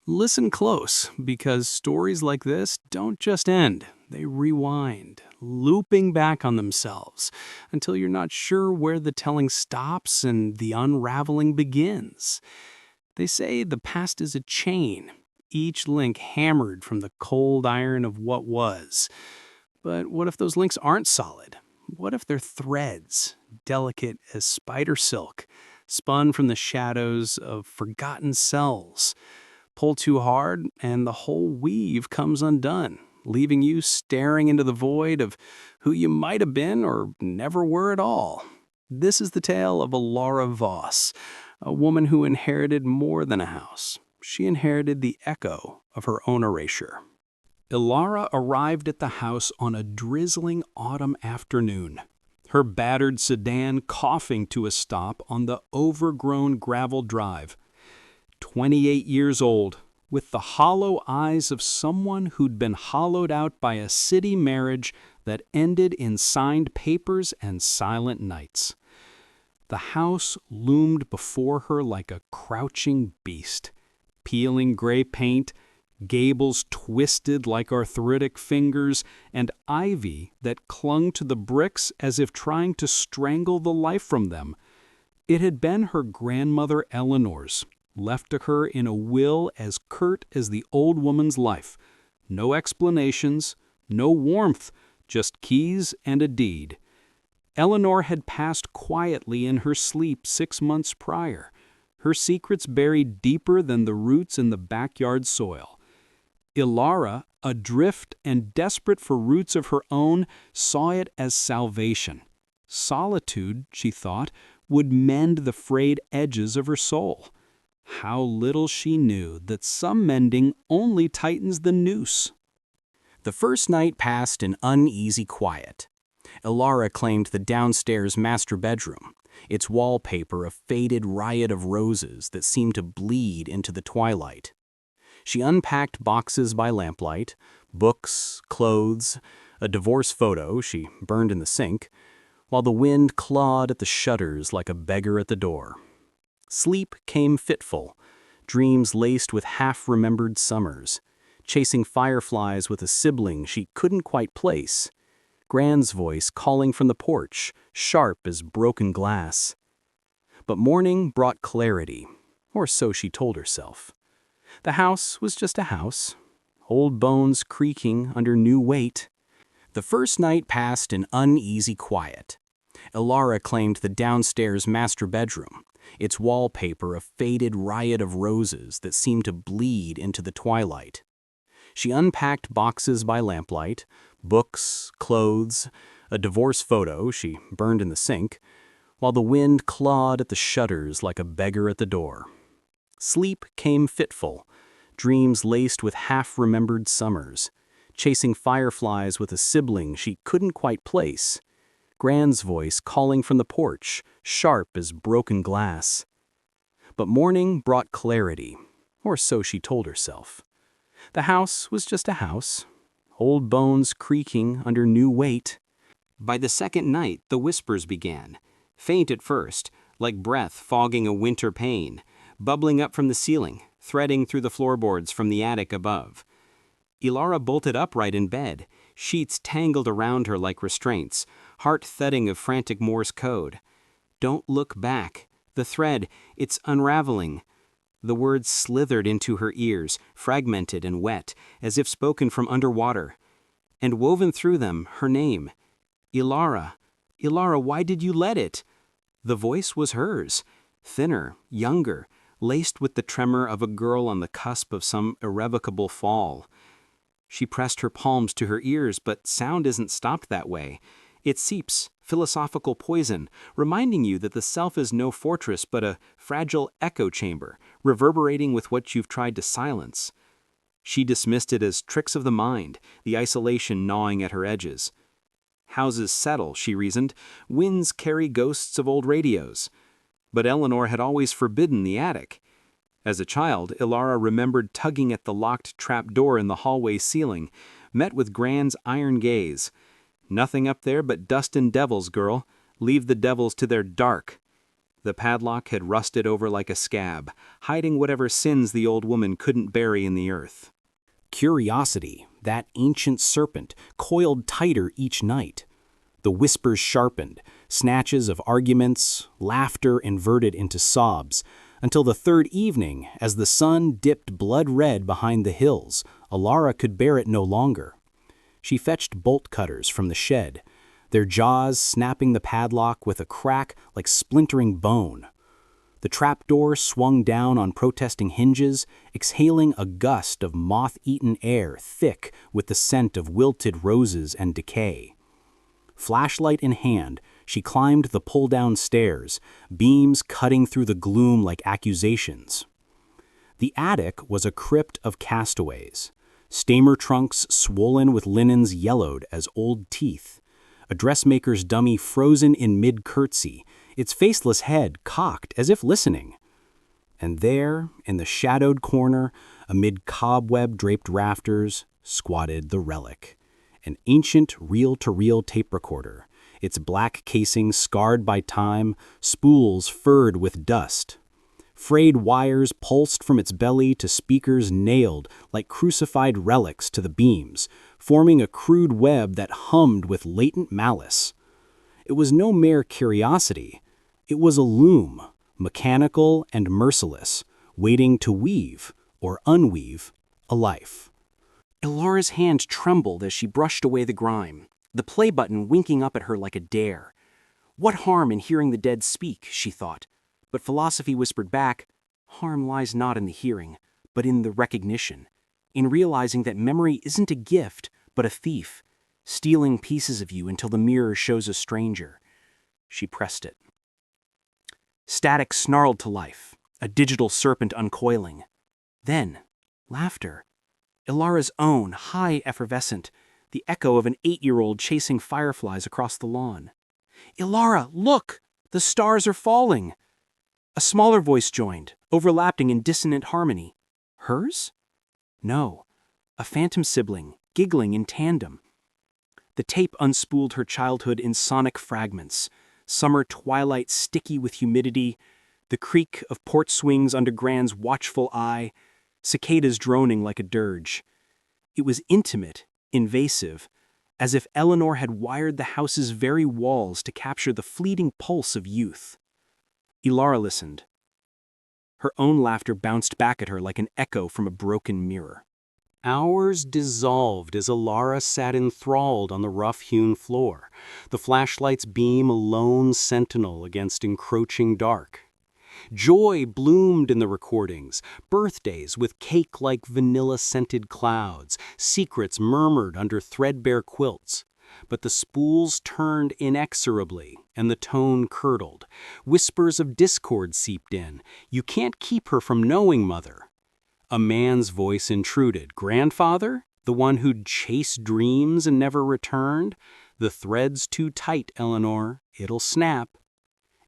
Listen close, because stories like this don't just end, they rewind, looping back on themselves until you're not sure where the telling stops and the unraveling begins. They say the past is a chain, each link hammered from the cold iron of what was. But what if those links aren't solid? What if they're threads, delicate as spider silk, spun from the shadows of forgotten selves? Pull too hard, and the whole weave comes undone, leaving you staring into the void of who you might have been or never were at all. This is the tale of Elara Voss, a woman who inherited more than a house. She inherited the echo of her own erasure. Elara arrived at the house on a drizzling autumn afternoon, her battered sedan coughing to a stop on the overgrown gravel drive. 28 years old, with the hollow eyes of someone who'd been hollowed out by a city marriage that ended in signed papers and silent nights. The house loomed before her like a crouching beast, peeling gray paint, gables twisted like arthritic fingers, and ivy that clung to the bricks as if trying to strangle the life from them. It had been her grandmother Eleanor's, left to her in a will as curt as the old woman's life. No explanations, no warmth, just keys and a deed. Eleanor had passed quietly in her sleep 6 months prior, her secrets buried deeper than the roots in the backyard soil. Elara, adrift and desperate for roots of her own, saw it as salvation. Solitude, she thought, would mend the frayed edges of her soul. How little she knew that some mending only tightens the noose. The first night passed in uneasy quiet. Elara claimed the downstairs master bedroom, its wallpaper a faded riot of roses that seemed to bleed into the twilight. She unpacked boxes by lamplight, books, clothes, a divorce photo she burned in the sink, while the wind clawed at the shutters like a beggar at the door. Sleep came fitful, dreams laced with half-remembered summers, chasing fireflies with a sibling she couldn't quite place, Gran's voice calling from the porch, sharp as broken glass. But morning brought clarity, or so she told herself. The house was just a house, old bones creaking under new weight. The first night passed in uneasy quiet. Elara claimed the downstairs master bedroom, its wallpaper a faded riot of roses that seemed to bleed into the twilight. She unpacked boxes by lamplight, books, clothes, a divorce photo she burned in the sink, while the wind clawed at the shutters like a beggar at the door. Sleep came fitful, dreams laced with half-remembered summers, chasing fireflies with a sibling she couldn't quite place, Gran's voice calling from the porch, sharp as broken glass. But morning brought clarity, or so she told herself. The house was just a house, old bones creaking under new weight. By the second night, the whispers began, faint at first, like breath fogging a winter pain, bubbling up from the ceiling, threading through the floorboards from the attic above. Elara bolted upright in bed, sheets tangled around her like restraints, heart thudding of frantic Morse code. Don't look back. The thread, it's unraveling. The words slithered into her ears, fragmented and wet, as if spoken from underwater. And woven through them, her name. Elara. Elara, why did you let it? The voice was hers, thinner, younger, laced with the tremor of a girl on the cusp of some irrevocable fall. She pressed her palms to her ears, but sound isn't stopped that way. It seeps, philosophical poison, reminding you that the self is no fortress but a fragile echo chamber, reverberating with what you've tried to silence. She dismissed it as tricks of the mind, the isolation gnawing at her edges. Houses settle, she reasoned. Winds carry ghosts of old radios. But Eleanor had always forbidden the attic. As a child, Elara remembered tugging at the locked trap door in the hallway ceiling, met with Gran's iron gaze. Nothing up there but dust and devils, girl. Leave the devils to their dark. The padlock had rusted over like a scab, hiding whatever sins the old woman couldn't bury in the earth. Curiosity, that ancient serpent, coiled tighter each night. The whispers sharpened, snatches of arguments, laughter inverted into sobs, until the third evening, as the sun dipped blood-red behind the hills, Elara could bear it no longer. She fetched bolt cutters from the shed, their jaws snapping the padlock with a crack like splintering bone. The trapdoor swung down on protesting hinges, exhaling a gust of moth-eaten air thick with the scent of wilted roses and decay. Flashlight in hand, she climbed the pull-down stairs, beams cutting through the gloom like accusations. The attic was a crypt of castaways, steamer trunks swollen with linens yellowed as old teeth, a dressmaker's dummy frozen in mid-curtsy, its faceless head cocked as if listening. And there, in the shadowed corner, amid cobweb-draped rafters, squatted the relic, an ancient reel-to-reel tape recorder, its black casing scarred by time, spools furred with dust. Frayed wires pulsed from its belly to speakers nailed like crucified relics to the beams, forming a crude web that hummed with latent malice. It was no mere curiosity. It was a loom, mechanical and merciless, waiting to weave, or unweave, a life. Elara's hand trembled as she brushed away the grime, the play button winking up at her like a dare. What harm in hearing the dead speak, she thought. But philosophy whispered back, harm lies not in the hearing, but in the recognition, in realizing that memory isn't a gift, but a thief, stealing pieces of you until the mirror shows a stranger. She pressed it. Static snarled to life, a digital serpent uncoiling. Then, laughter. Elara's own, high effervescent, the echo of an 8-year-old chasing fireflies across the lawn. Elara, look! The stars are falling! A smaller voice joined, overlapping in dissonant harmony. Hers? No, a phantom sibling, giggling in tandem. The tape unspooled her childhood in sonic fragments, summer twilight sticky with humidity, the creak of port swings under Gran's watchful eye, cicadas droning like a dirge. It was intimate, invasive, as if Eleanor had wired the house's very walls to capture the fleeting pulse of youth. Elara listened. Her own laughter bounced back at her like an echo from a broken mirror. Hours dissolved as Elara sat enthralled on the rough-hewn floor, the flashlight's beam a lone sentinel against encroaching dark. Joy bloomed in the recordings, birthdays with cake-like vanilla-scented clouds, secrets murmured under threadbare quilts. But the spools turned inexorably, and the tone curdled. Whispers of discord seeped in. You can't keep her from knowing, Mother. A man's voice intruded. Grandfather? The one who'd chased dreams and never returned? The thread's too tight, Eleanor. It'll snap.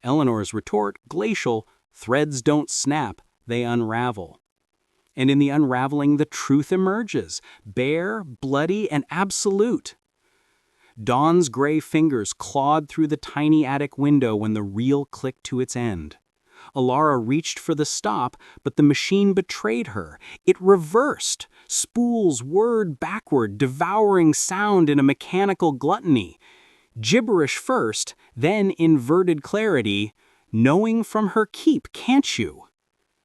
Eleanor's retort, glacial. Threads don't snap, they unravel. And in the unraveling, the truth emerges, bare, bloody, and absolute. Dawn's gray fingers clawed through the tiny attic window when the reel clicked to its end. Elara reached for the stop, but the machine betrayed her. It reversed, spools whirred backward, devouring sound in a mechanical gluttony. Gibberish first, then inverted clarity. Knowing from her keep, can't you?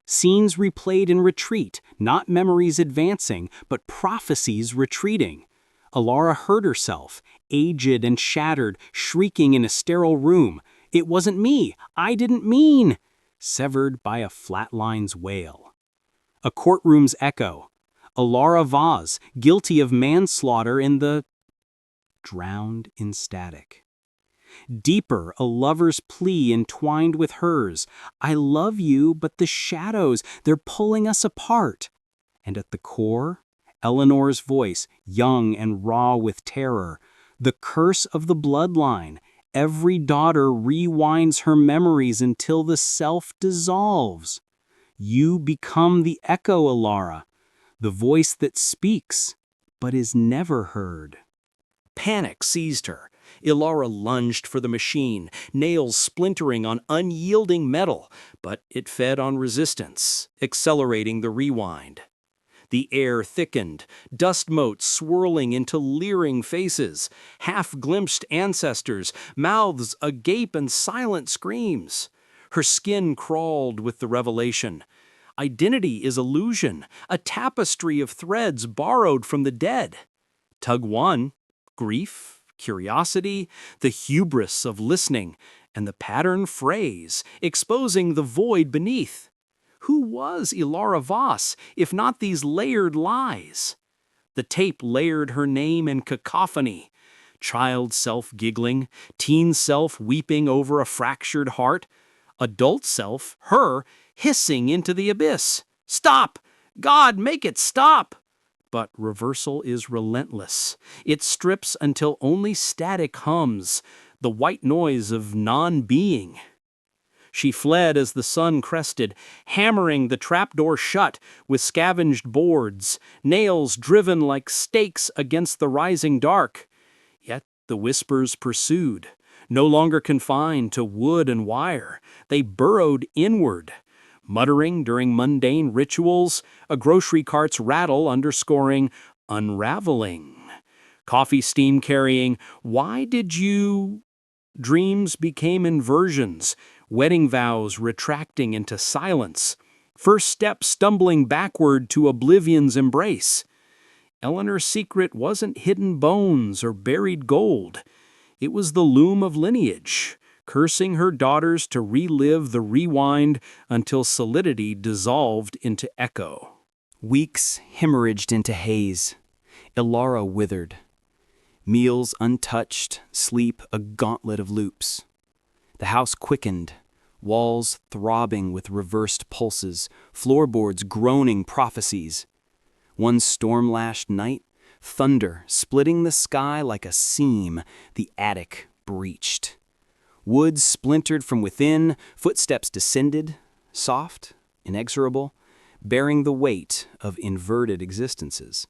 Scenes replayed in retreat, not memories advancing, but prophecies retreating. Elara heard herself, aged and shattered, shrieking in a sterile room. It wasn't me. I didn't mean. Severed by a flatline's wail. A courtroom's echo. Elara Voss, guilty of manslaughter in the... drowned in static. Deeper, a lover's plea entwined with hers. I love you, but the shadows, they're pulling us apart. And at the core, Eleanor's voice, young and raw with terror. The curse of the bloodline. Every daughter rewinds her memories until the self dissolves. You become the echo, Elara, the voice that speaks, but is never heard. Panic seized her. Elara lunged for the machine, nails splintering on unyielding metal, but it fed on resistance, accelerating the rewind. The air thickened, dust motes swirling into leering faces, half-glimpsed ancestors, mouths agape and silent screams. Her skin crawled with the revelation. Identity is illusion, a tapestry of threads borrowed from the dead. Tug 1, grief, curiosity, the hubris of listening, and the pattern phrase, exposing the void beneath. Who was Elara Voss, if not these layered lies? The tape layered her name in cacophony. Child self giggling, teen self weeping over a fractured heart, adult self, her, hissing into the abyss. Stop! God, make it stop! But reversal is relentless. It strips until only static hums, the white noise of non-being. She fled as the sun crested, hammering the trapdoor shut with scavenged boards, nails driven like stakes against the rising dark. Yet the whispers pursued, no longer confined to wood and wire. They burrowed inward, muttering during mundane rituals, a grocery cart's rattle underscoring unraveling. Coffee steam carrying, why did you... Dreams became inversions, wedding vows retracting into silence, first step stumbling backward to oblivion's embrace. Eleanor's secret wasn't hidden bones or buried gold. It was the loom of lineage, cursing her daughters to relive the rewind until solidity dissolved into echo. Weeks hemorrhaged into haze. Elara withered. Meals untouched, sleep a gauntlet of loops. The house quickened, walls throbbing with reversed pulses, floorboards groaning prophecies. One storm-lashed night, thunder splitting the sky like a seam, the attic breached. Wood splintered from within, footsteps descended, soft, inexorable, bearing the weight of inverted existences.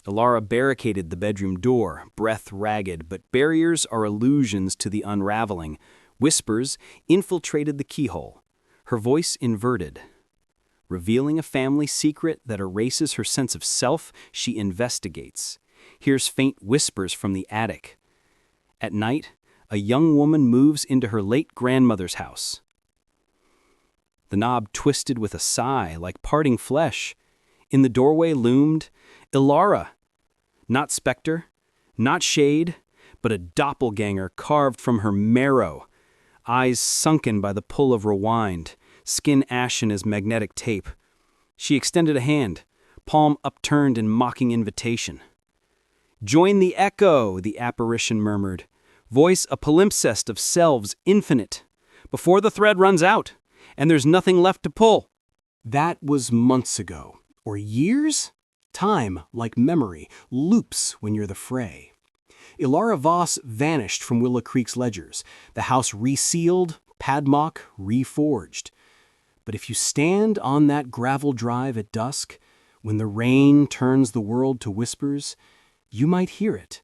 Elara barricaded the bedroom door, breath ragged, but barriers are illusions to the unraveling. Whispers infiltrated the keyhole, her voice inverted. Revealing a family secret that erases her sense of self, she investigates. Hears faint whispers from the attic. At night, a young woman moves into her late grandmother's house. The knob twisted with a sigh, like parting flesh. In the doorway loomed Elara. Not specter, not shade, but a doppelganger carved from her marrow. Eyes sunken by the pull of rewind, skin ashen as magnetic tape. She extended a hand, palm upturned in mocking invitation. "Join the echo," the apparition murmured. "Voice a palimpsest of selves infinite. Before the thread runs out, and there's nothing left to pull." That was months ago, or years? Time, like memory, loops when you're the fray. Elara Voss vanished from Willow Creek's ledgers, the house resealed, padlock reforged. But if you stand on that gravel drive at dusk, when the rain turns the world to whispers, you might hear it,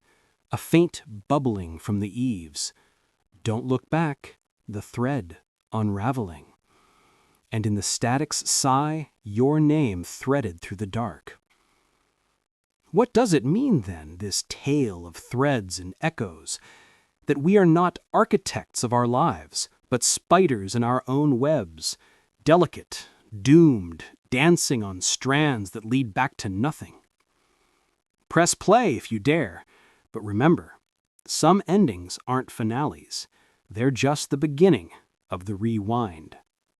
a faint bubbling from the eaves. Don't look back, the thread unraveling. And in the static's sigh, your name threaded through the dark. What does it mean, then, this tale of threads and echoes? That we are not architects of our lives, but spiders in our own webs, delicate, doomed, dancing on strands that lead back to nothing. Press play if you dare, but remember, some endings aren't finales. They're just the beginning of the rewind.